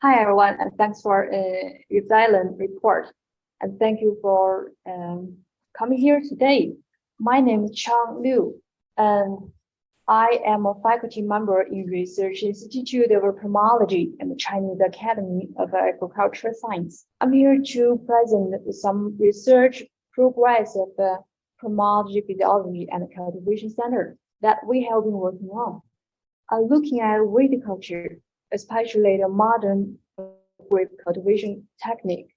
Hi everyone, and thanks for Utilization report, and thank you for coming here today. My name is Chang Liu, and I am a faculty member in Research Institute of Pomology in the Chinese Academy of Agricultural Science. I'm here to present some research progress of the Pomology Physiology and Cultivation Center that we have been working on. Looking at viticulture, especially the modern grape cultivation technique.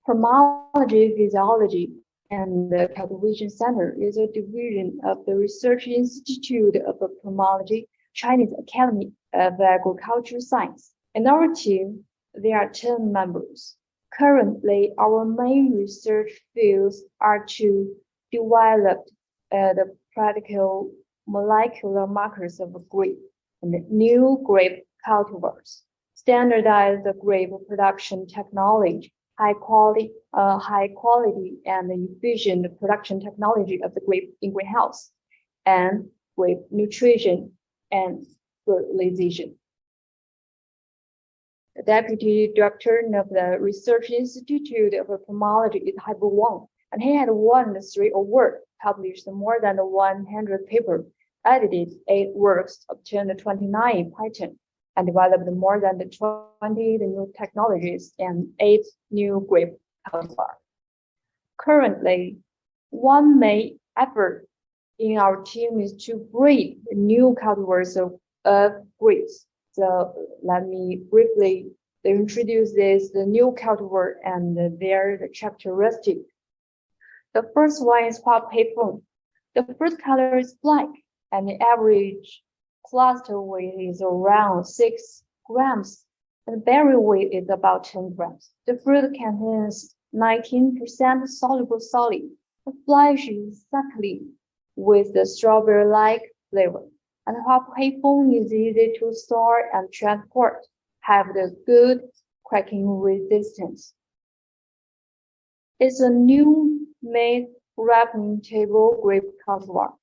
Pomology Physiology and the Cultivation Center is a division of the Research Institute of Pomology, Chinese Academy of Agricultural Science. In our team, there are 10 members. Currently, our main research fields are to develop the practical molecular markers of grape and new grape cultivars, standardize the grape production technology, high quality and efficient production technology of the grape in greenhouse, and grape nutrition and fertilization. The Deputy Director of the Research Institute of Pomology is Huapu Wang, and he had won 3 awards, published more than 100 papers, edited 8 works, obtained 29 patents, and developed more than 20 new technologies and 8 new grape cultivars. Currently, one main effort in our team is to breed new cultivars of grapes. So let me briefly introduce the new cultivar and their characteristics. The first one is Huapu Heifeng. The fruit color is black, and the average cluster weight is around 6 grams, and berry weight is about 10 grams. The fruit contains 19% soluble solid. The flesh is suckly with the strawberry-like flavor. And Huapu Heifeng is easy to store and transport, have the good cracking resistance. It's a new made ripening table grape cultivar.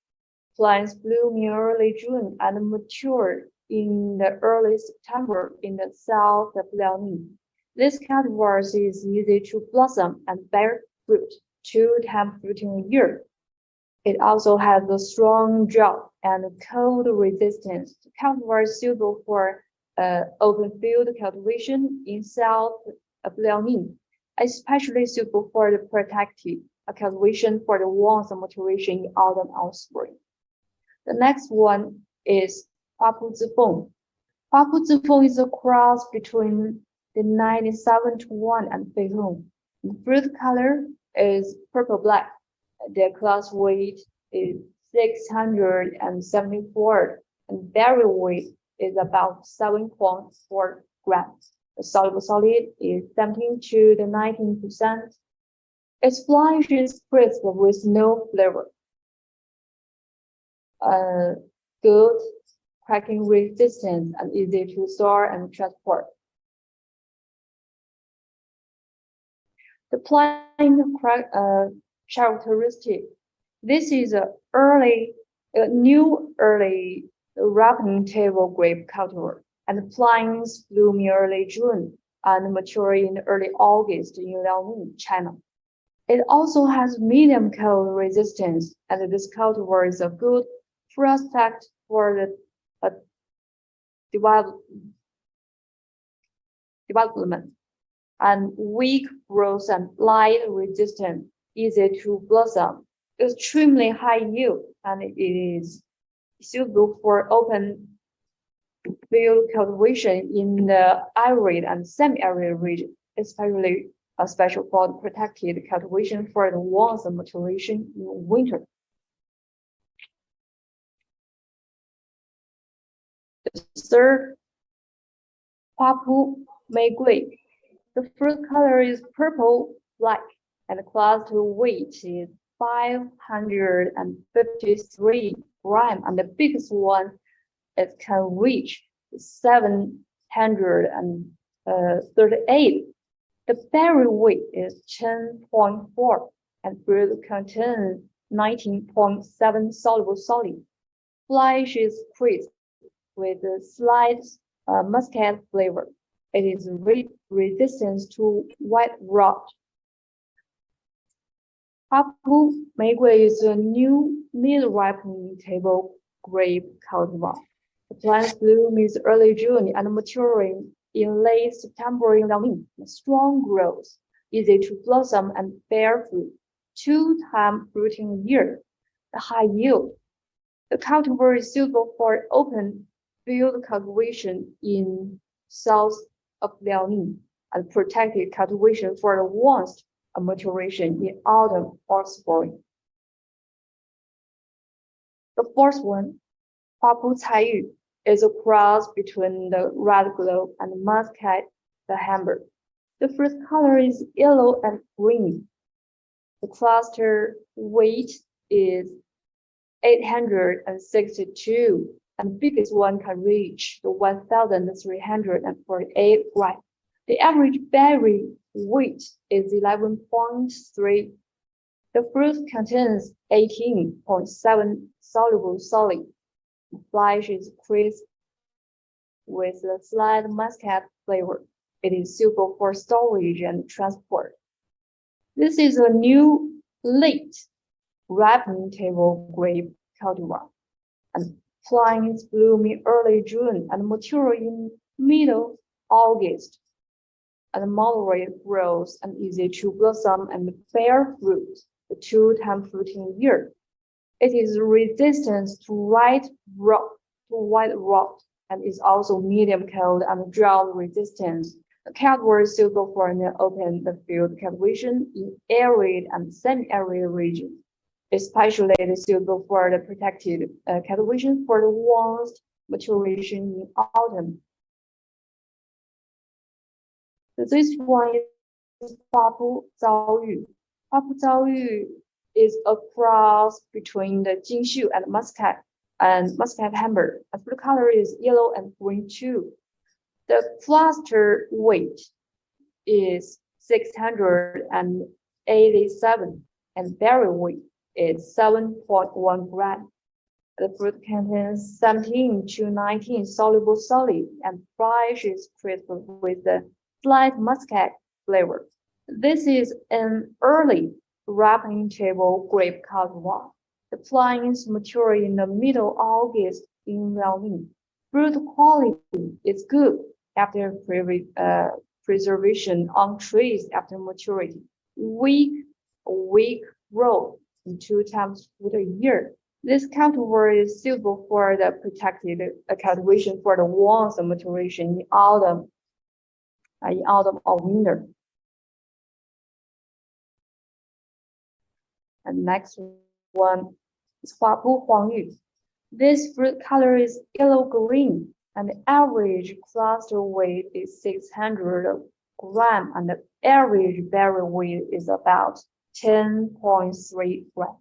Plants bloom in early June and mature in the early September in the south of Liaoning. This cultivar is easy to blossom and bear fruit 2 times fruiting a year. It also has a strong drought and cold resistance. The cultivar is suitable for open field cultivation in south of Liaoning, especially suitable for the protected cultivation for the warmth and maturation in autumn or spring. The next one is Huapu Zifeng. Huapu Zifeng is a cross between the 1971 and Feihong. The fruit color is purple-black. The class weight is 674, and berry weight is about 7.4 grams. The soluble solid is 17 to 19%. Its flesh is crisp with no flavor. Good cracking resistance and easy to store and transport. The plant characteristic. This is a new early ripening table grape cultivar, and the plants bloom in early June and mature in early August in Liaoning, China. It also has medium cold resistance, and this cultivar is a good prospect for the development, and weak growth and light resistant, easy to blossom, extremely high yield, and it is suitable for open field cultivation in the arid and semi-arid region, especially special for the protected cultivation for the warmth and maturation in winter. The third, Huapu Meigui. The fruit color is purple-black, and the cluster weight is 553 grams, and the biggest one it can reach 738. The berry weight is 10.4, and fruit contains 19.7 soluble solid. Flesh is crisp with a slight muscat flavor. It is resistant to white rot. Huapu Meigui is a new mid-ripening table grape cultivar. The plant's bloom is early June and maturing in late September in Liaoning. Strong growth, easy to blossom and bear fruit, 2-time fruiting year. The high yield. The cultivar is suitable for open field cultivation in south of Liaoning and protected cultivation for advanced maturation in autumn or spring. The fourth one, Huapu Cuiyu, is a cross between the red globe and muscat, the hamburg. The fruit color is yellow and green. The cluster weight is 862, and the biggest one can reach the 1,348 grams. The average berry weight is 11.3. The fruit contains 18.7 soluble solid. The flesh is crisp with a slight muscat flavor. It is suitable for storage and transport. This is a new late ripening table grape cultivar, and plant is bloom in early June and mature in middle August. And moderate growth and easy to blossom and bear fruit, the 2-time fruiting year. It is resistant to white rot and is also medium cold and drought resistant. The cultivar is suitable for an open field cultivation in arid and semi-arid regions, especially suitable for the protected cultivation for the advanced maturation in autumn. This one is Huapu Zaoyu. Huapu Zaoyu is a cross between the Jingshu and muscat hamburg. The fruit color is yellow and green too. The cluster weight is 687, and berry weight is 7.1 grams. The fruit contains 17 to 19 soluble solid, and flesh is crisp with the slight muscat flavor. This is an early ripening table grape cultivar. The plant is mature in the middle August in Liaoning. Fruit quality is good after preservation on trees after maturity. Weak growth in 2 times fruit a year. This cultivar is suitable for the protected cultivation for the warmth and maturation in autumn or winter. And next one is Huapu Huangyu. This fruit color is yellow-green, and the average cluster weight is 600 grams, and the average berry weight is about 10.3 grams.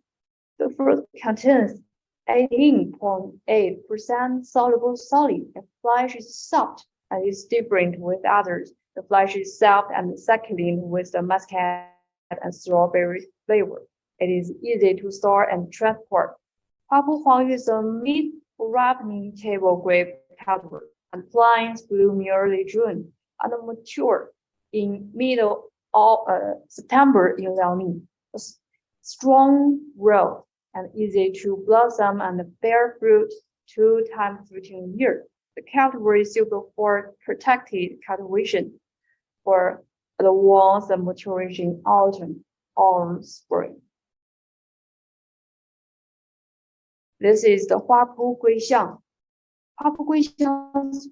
The fruit contains 18.8% soluble solid. The flesh is soft and is different with others. The flesh is soft and succulent with the muscat and strawberry flavor. It is easy to store and transport. Huapu Huangyu is a mid-ripening table grape cultivar, and plants bloom in early June and mature in middle September in Liaoning. Strong growth and easy to blossom and bear fruit 2 times fruiting year. The cultivar is suitable for protected cultivation for the warmth and maturation in autumn or spring. This is the Huapu Guixiang. Huapu Guixiang's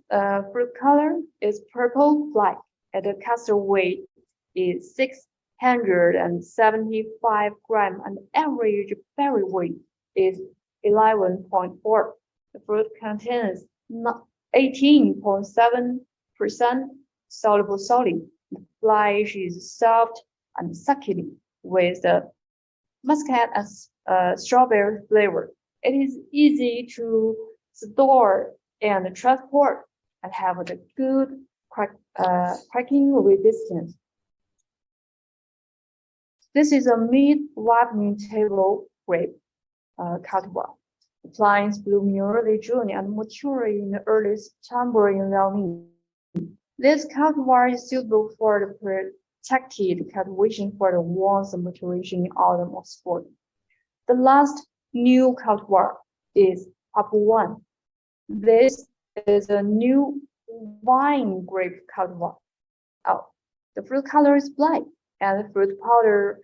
fruit color is purple-black, and the cluster weight is 675 grams, and the average berry weight is 11.4. The fruit contains 18.7% soluble solid. The flesh is soft and succulent with the muscat and strawberry flavor. It is easy to store and transport and have a good cracking resistance. This is a mid-ripening table grape cultivar. The plants bloom in early June and mature in early September in Liaoning. This cultivar is suitable for the protected cultivation for the warmth maturation in autumn or spring. The last new cultivar is Huapu 1. This is a new wine grape cultivar. The fruit color is black and the fruit powder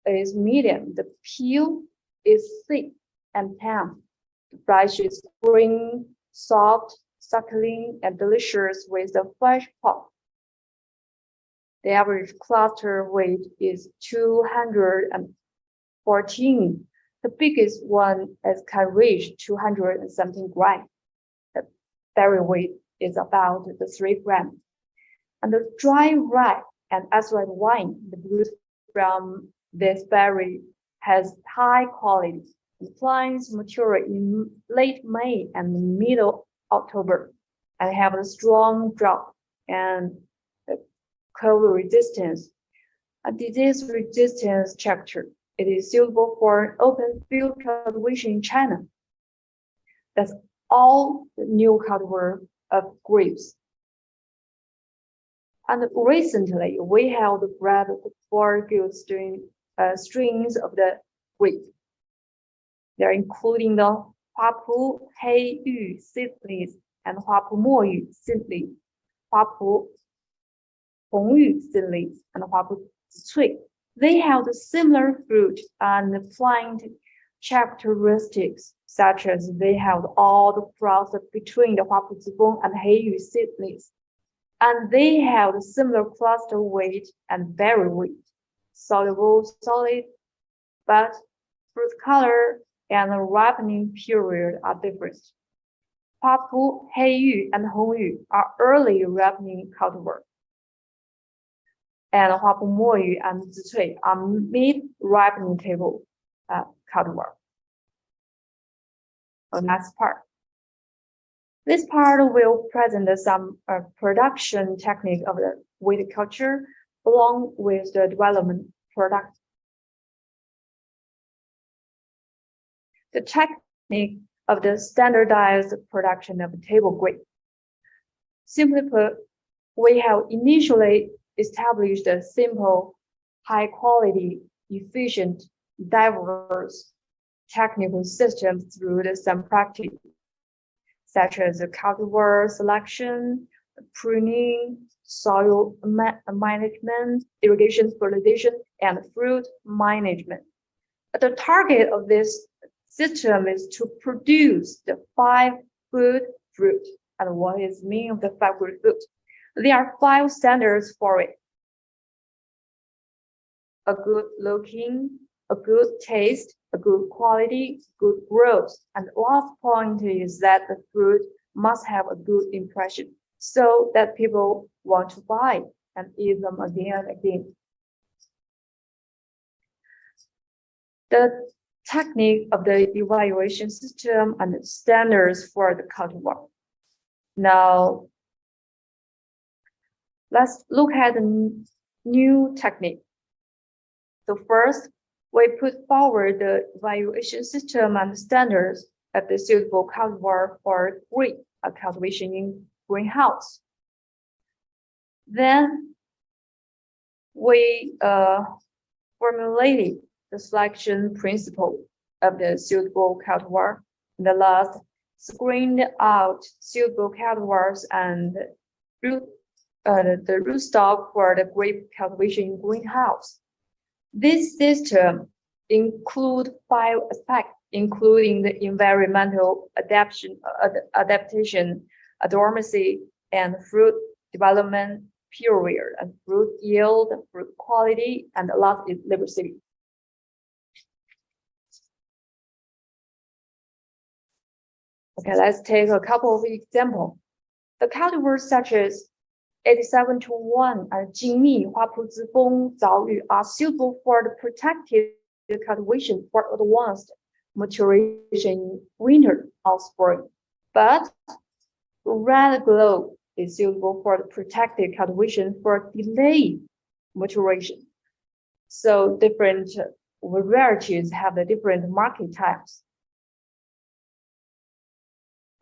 is medium. The peel is thick and thin. The flesh is green, soft, suckling, and delicious with a fresh pulp. The average cluster weight is 214. The biggest one can reach 217 grams. The berry weight is about 3 grams. And the dry ripe and acid wine, the fruit from this berry has high quality. The plants mature in late May and middle October and have a strong drought and cold resistance, a disease resistance structure. It is suitable for open field cultivation in China. That's all the new cultivar of grapes. And recently, we have bred 4 good strains of the grape. They're including the Huapu Heiyu seedless and Huapu Moyu seedless, Huapu Hongyu seedless, and Huapu Zifeng. They have the similar fruit and plant characteristics, such as they have all the cross between the Huapu Zifeng and Heiyu seedless. And they have a similar cluster weight and berry weight, soluble, solid, but fruit color and the ripening period are different. Huapu Heiyu and Hongyu are early ripening cultivar, and Huapu Moyu and Zifeng are mid-ripening table cultivar. The next part. This part will present some production technique of the viticulture along with the development product. The technique of the standardized production of table grape. Simply put, we have initially established a simple, high-quality, efficient, diverse technical system through some practice, such as the cultivar selection, pruning, soil management, irrigation, fertilization, and fruit management. The target of this system is to produce the 5 good fruit. And what is the meaning of the 5 good fruit? There are 5 standards for it. A good looking, a good taste, a good quality, good growth. And the last point is that the fruit must have a good impression so that people want to buy and eat them again and again. The technique of the evaluation system and the standards for the cultivar. Now, let's look at the new technique. So first, we put forward the evaluation system and standards of the suitable cultivar for grape cultivation in greenhouse. Then we formulated the selection principle of the suitable cultivar. The last, screened out suitable cultivars and the rootstock for the grape cultivation in greenhouse. This system includes 5 aspects, including the environmental adaptation, dormancy, and fruit development period, and fruit yield, fruit quality, and the last is diversity. Okay, let's take a couple of examples. The cultivars such as 8721 and Jingmi, Huapu Zifeng, Zaoyu are suitable for the protected cultivation for advanced maturation in winter or spring. But Red Globe is suitable for the protected cultivation for delayed maturation. So different varieties have the different market types.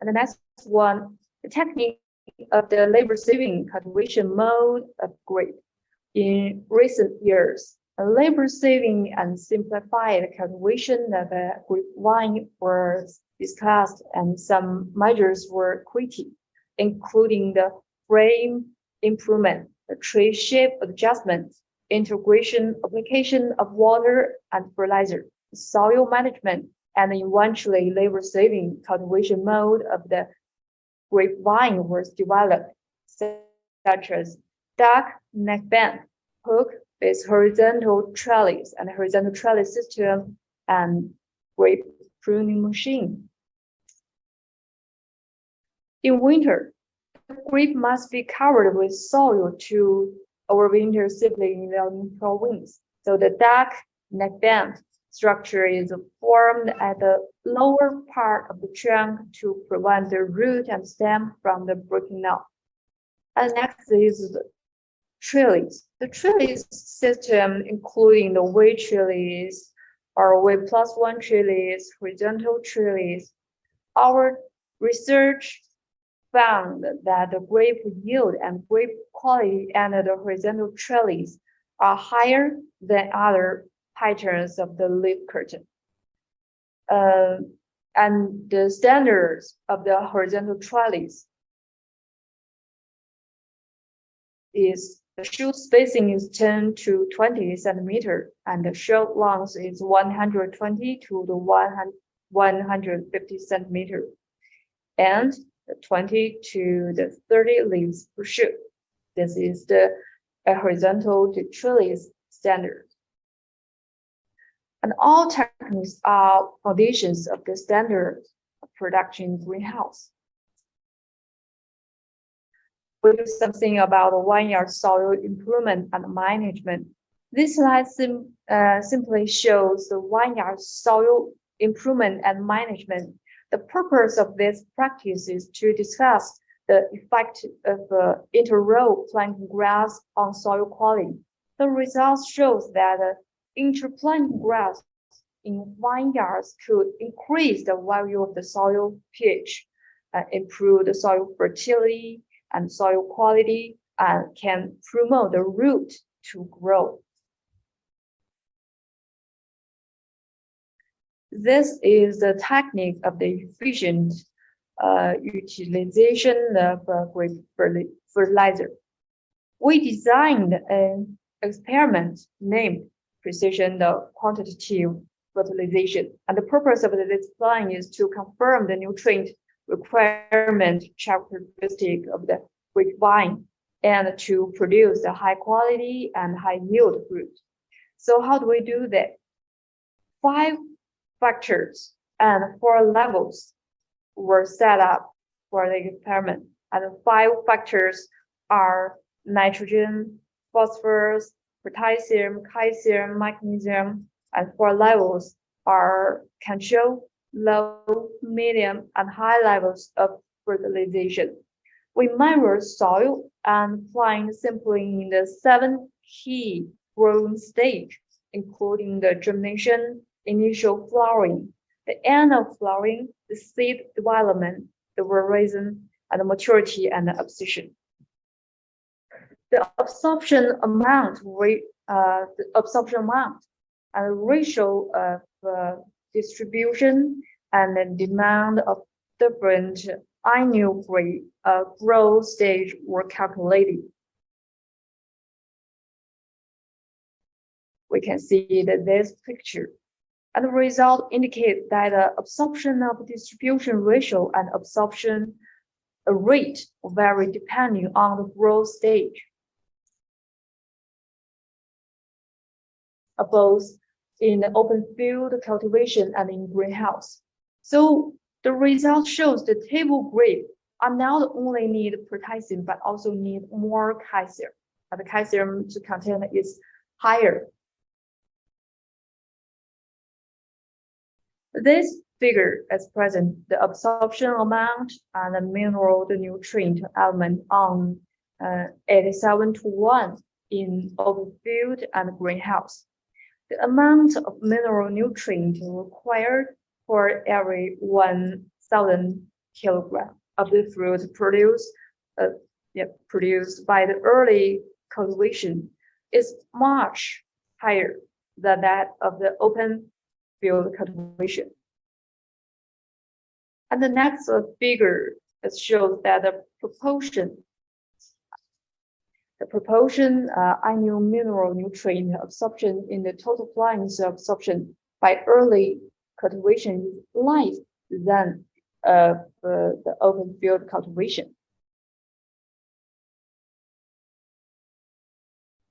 And the next one, the technique of the labor-saving cultivation mode of grape. In recent years, a labor-saving and simplified cultivation of a grapevine was discussed, and some measures were created, including the frame improvement, the tree shape adjustment, integration, application of water and fertilizer, soil management, and eventually labor-saving cultivation mode of the grapevine was developed, such as duck neckband, hook with horizontal trellis and horizontal trellis system, and grape pruning machine. In winter, the grape must be covered with soil to overwinter safely in the province. So the duck neckband structure is formed at the lower part of the trunk to prevent the root and stem from the breaking out. And next is the trellis. The trellis system, including the way trellis or way +1 trellis, horizontal trellis. Our research found that the grape yield and grape quality and the horizontal trellis are higher than other patterns of the leaf curtain. And the standards of the horizontal trellis is the shoot spacing is 10 to 20 centimeter, and the shoot length is 120 to the 150 centimeter, and 20 to the 30 leaves per shoot. This is the horizontal to trellis standard. And all techniques are foundations of the standard of production greenhouse. We do something about vineyard soil improvement and management. This slide simply shows the vineyard soil improvement and management. The purpose of this practice is to discuss the effect of inter-row planting grass on soil quality. The results shows that interplanting grass in vineyards could increase the value of the soil pH, improve the soil fertility and soil quality, and can promote the root to grow. This is the technique of the efficient utilization of grape fertilizer. We designed an experiment named Precision Quantitative Fertilization, and the purpose of this plan is to confirm the nutrient requirement characteristic of the grapevine and to produce a high quality and high yield fruit. So how do we do that? 5 factors and 4 levels were set up for the experiment, and the 5 factors are nitrogen, phosphorus, potassium, calcium, magnesium, and 4 levels are control, low, medium, and high levels of fertilization. We measure soil and plant sampling in the 7 key growing stages, including the germination, initial flowering, the end of flowering, the seed development, the veraison, and the maturity and the abscission. The absorption amount and ratio of distribution and the demand of different annual growth stage were calculated. We can see that this picture, and the result indicates that the absorption of distribution ratio and absorption rate vary depending on the growth stage, both in the open field cultivation and in greenhouse. So the result shows the table grape are not only need potassium but also need more calcium, and the calcium content is higher. This figure is present the absorption amount and the mineral, the nutrient element on 87:1 in open field and greenhouse. The amount of mineral nutrient required for every 1,000 kilogram of the fruit produced by the early cultivation is much higher than that of the open field cultivation. And the next figure shows that the proportion annual mineral nutrient absorption in the total plant's absorption by early cultivation is less than the open field cultivation.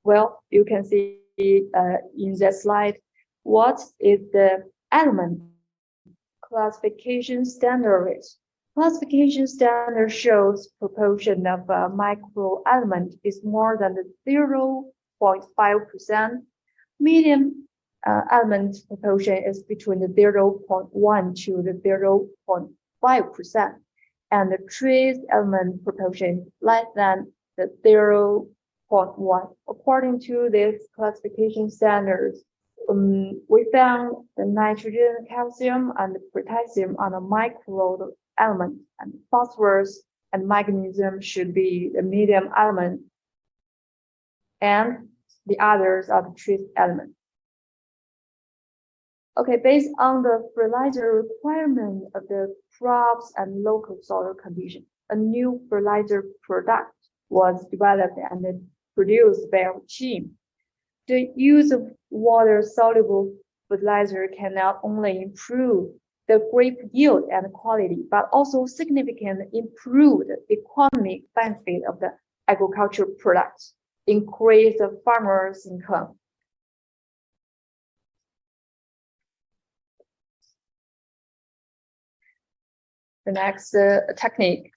Well, you can see in that slide what is the element classification standard is. Classification standard shows proportion of micro element is more than the 0.5%. Medium element proportion is between the 0.1 to the 0.5%, and the trace element proportion less than the 0.1. According to this classification standards, we found the nitrogen, calcium, and potassium are the micro element, and phosphorus and magnesium should be the medium element, and the others are the trace element. Okay, based on the fertilizer requirement of the crops and local soil condition, a new fertilizer product was developed and produced by our team. The use of water-soluble fertilizer can not only improve the grape yield and quality, but also significantly improve the economic benefit of the agricultural products, increase the farmers' income. The next technique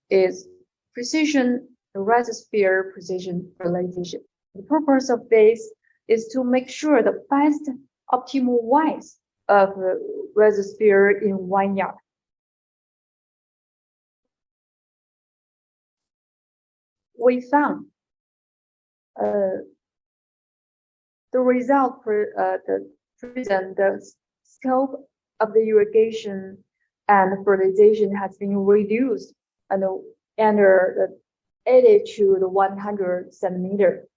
is precision Rhizosphere precision fertilization. The purpose of this is to make sure the best optimal width of the Rhizosphere in vineyard. We found the result present the scope of the irrigation and fertilization has been reduced under the 80 to the 100 centimeter.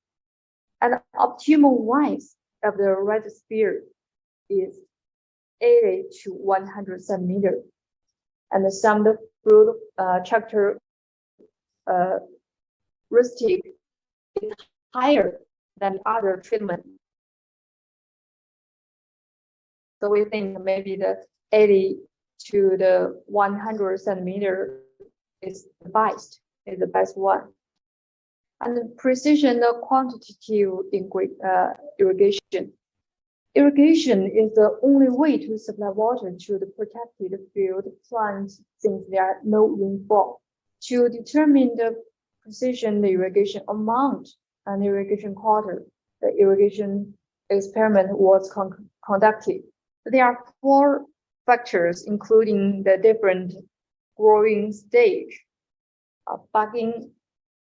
And optimal width of the Rhizosphere is 80 to 100 centimeter. And some of the fruit characteristic is higher than other treatment. So we think maybe the 80 to the 100 centimeter is the best one. And the precision of quantitative irrigation. Irrigation is the only way to supply water to the protected field plants since there are no rainfall. To determine the precision irrigation amount and irrigation quarter, the irrigation experiment was conducted. There are 4 factors, including the different growing stage, budding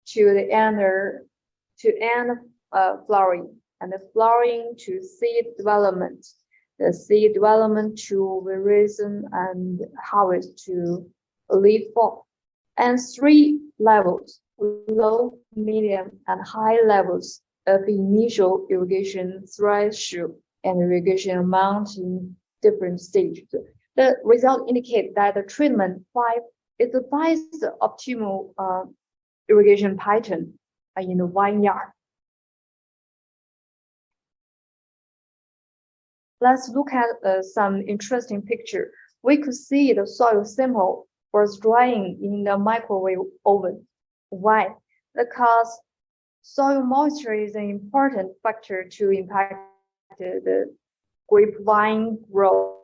to the end flowering, and the flowering to seed development, the seed development to viriation, and harvest to leaf fall, and 3 levels, low, medium, and high levels of initial irrigation threshold and irrigation amount in different stages. The result indicates that the treatment 5 is the best optimal irrigation pattern in the vineyard. Let's look at some interesting picture. We could see the soil sample was drying in the microwave oven. Why? Because soil moisture is an important factor to impact the grapevine growth.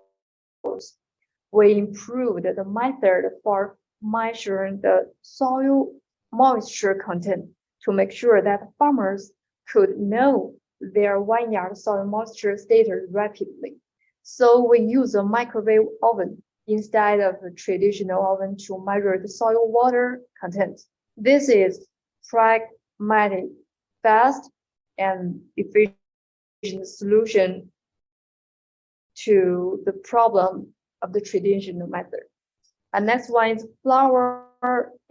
We improved the method for measuring the soil moisture content to make sure that farmers could know their vineyard soil moisture status rapidly. So we use a microwave oven instead of a traditional oven to measure the soil water content. This is pragmatic, fast, and efficient solution to the problem of the traditional method. And next one is flower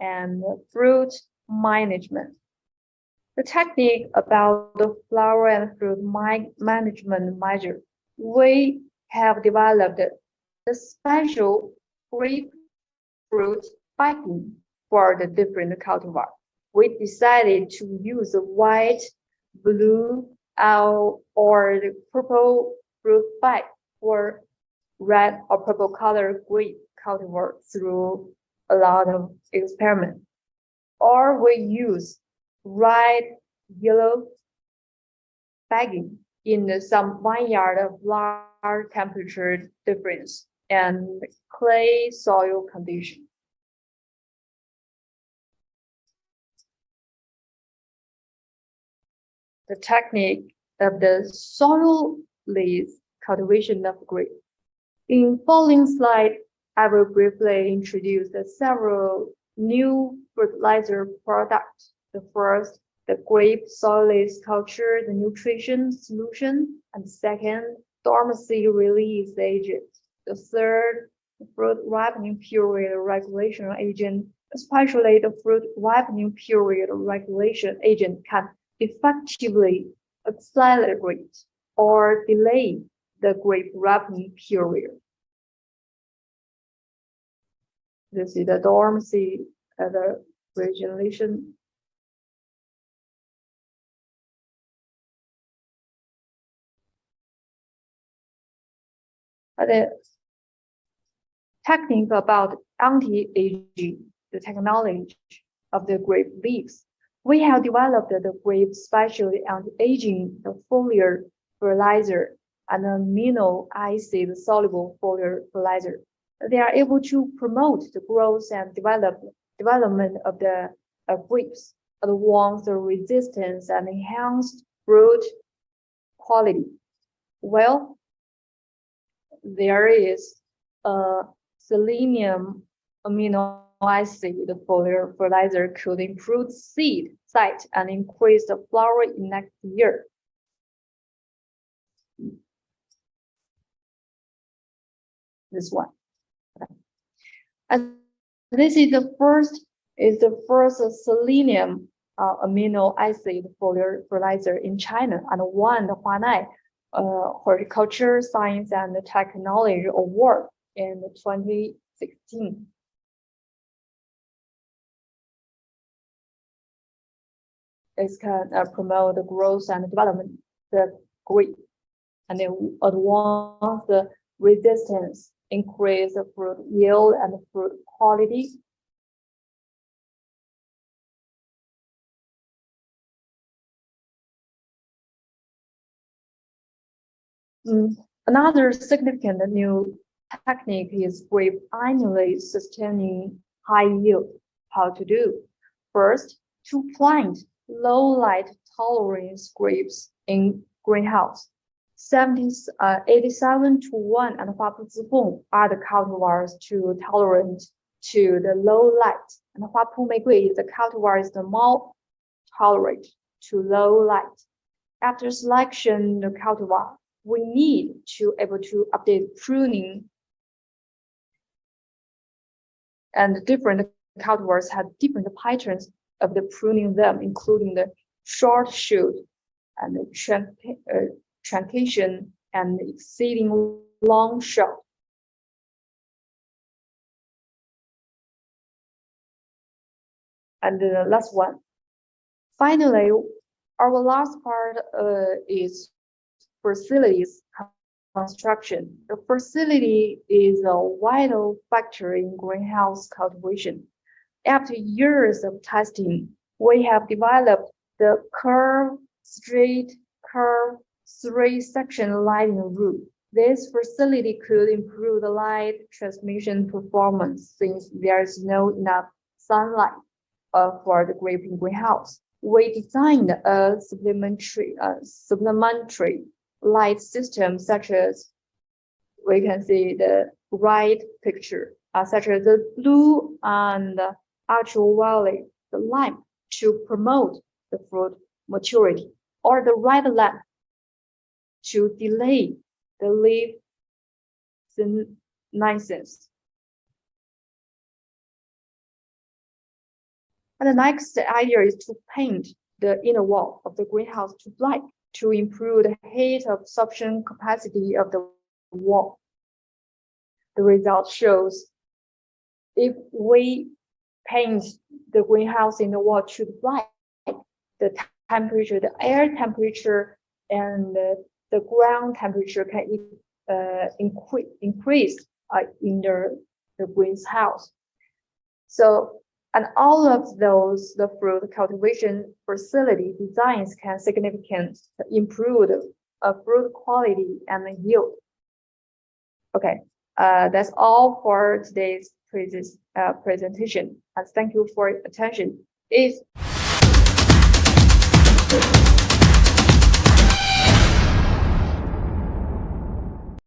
and fruit management. The technique about the flower and fruit management measure, we have developed the special grapefruit packing for the different cultivar. We decided to use the white, blue, or the purple fruit bag for red or purple color grape cultivar through a lot of experiment. Or we use red, yellow bagging in some vineyard of large temperature difference and clay soil condition. The technique of the soilless cultivation of grape. In following slide, I will briefly introduce the several new fertilizer products. The first, the grape soilless culture, the nutrition solution, and the second, dormancy release agent. The third, the fruit ripening period regulation agent, especially the fruit ripening period regulation agent can effectively accelerate or delay the grape ripening period. This is the dormancy and the rejuvenation. The technique about anti-aging, the technology of the grape leaves. We have developed the grape specialty anti-aging, the foliar fertilizer, and amino acid soluble foliar fertilizer. They are able to promote the growth and development of the grapes, advance the resistance, and enhance fruit quality. Well, there is a selenium amino acid foliar fertilizer could improve seed size and increase the flower in next year. This one. And this is the first selenium amino acid foliar fertilizer in China and won the Huanai Horticulture Science and Technology Award in 2016. It can promote the growth and development of the grape and advance the resistance, increase the fruit yield and fruit quality. Another significant new technique is grape annually sustaining high yield. How to do? First, to plant low light tolerance grapes in greenhouse. 87-1 and Huapu Zifeng are the cultivars to tolerant to the low light, and Huapu Meigui is the cultivar is the more tolerant to low light. After selection the cultivar, we need to able to update pruning, and different cultivars have different patterns of the pruning them, including the short shoot and the truncation and exceeding long shot. And the last one. Finally, our last part is facilities construction. The facility is a vital factor in greenhouse cultivation. After years of testing, we have developed the straight curve 3-section lighting roof. This facility could improve the light transmission performance since there is no enough sunlight for the grape in greenhouse. We designed a supplementary light system, such as we can see the right picture, such as the blue and ultraviolet light to promote the fruit maturity, or the red lamp to delay the leaf senescence. And the next idea is to paint the inner wall of the greenhouse to black to improve the heat absorption capacity of the wall. The result shows if we paint the greenhouse in the wall to black, the temperature, the air temperature, and the ground temperature can increase in the greenhouse. So, and all of those, the fruit cultivation facility designs can significantly improve the fruit quality and the yield. Okay, that's all for today's presentation. And thank you for your attention. If